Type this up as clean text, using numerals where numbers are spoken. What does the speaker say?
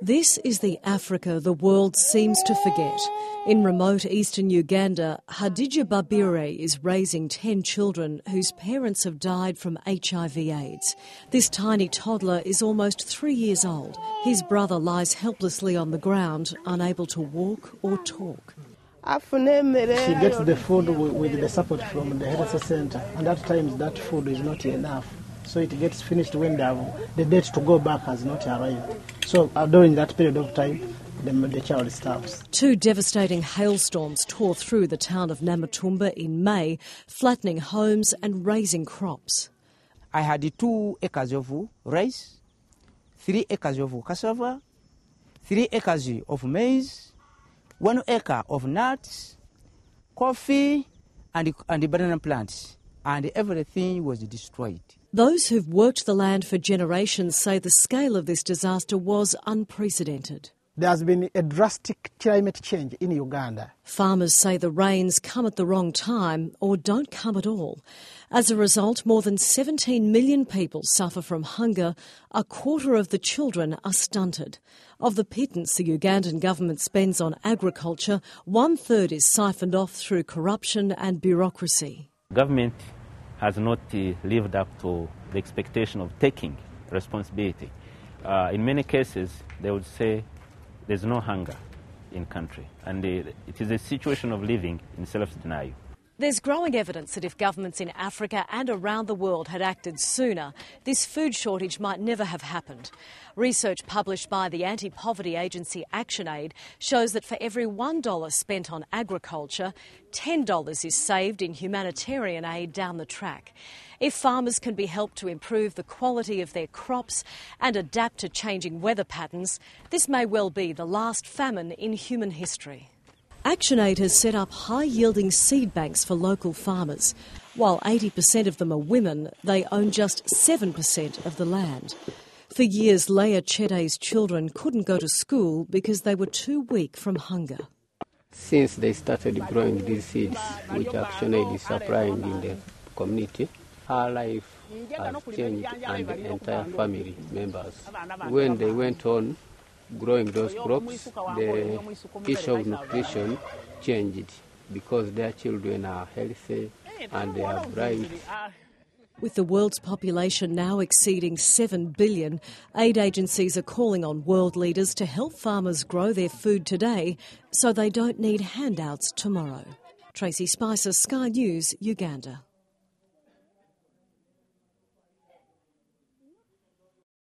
This is the Africa the world seems to forget. In remote eastern Uganda, Hadija Babire is raising 10 children whose parents have died from HIV/AIDS. This tiny toddler is almost 3 years old. His brother lies helplessly on the ground, unable to walk or talk. She gets the food with the support from the health centre, and at times that food is not enough. So it gets finished when the date to go back has not arrived. So during that period of time, the child starves. 2 devastating hailstorms tore through the town of Namatumba in May, flattening homes and razing crops. I had 2 acres of rice, 3 acres of cassava, 3 acres of maize, 1 acre of nuts, coffee and banana plants, and everything was destroyed. Those who've worked the land for generations say the scale of this disaster was unprecedented. There has been a drastic climate change in Uganda. Farmers say the rains come at the wrong time or don't come at all. As a result, more than 17 million people suffer from hunger. A quarter of the children are stunted. Of the pittance the Ugandan government spends on agriculture, 1/3 is siphoned off through corruption and bureaucracy. Government has not lived up to the expectation of taking responsibility. In many cases, they would say there's no hunger in country, and it is a situation of living in self-denial. There's growing evidence that if governments in Africa and around the world had acted sooner, this food shortage might never have happened. Research published by the anti-poverty agency ActionAid shows that for every $1 spent on agriculture, $10 is saved in humanitarian aid down the track. If farmers can be helped to improve the quality of their crops and adapt to changing weather patterns, this may well be the last famine in human history. ActionAid has set up high-yielding seed banks for local farmers. While 80% of them are women, they own just 7% of the land. For years, Leah Chede's children couldn't go to school because they were too weak from hunger. Since they started growing these seeds, which ActionAid is supplying in the community, her life has changed and the entire family members. When they went on growing those crops, the issue of nutrition changed because their children are healthy and they are bright. With the world's population now exceeding 7 billion, aid agencies are calling on world leaders to help farmers grow their food today so they don't need handouts tomorrow. Tracy Spicer, Sky News, Uganda.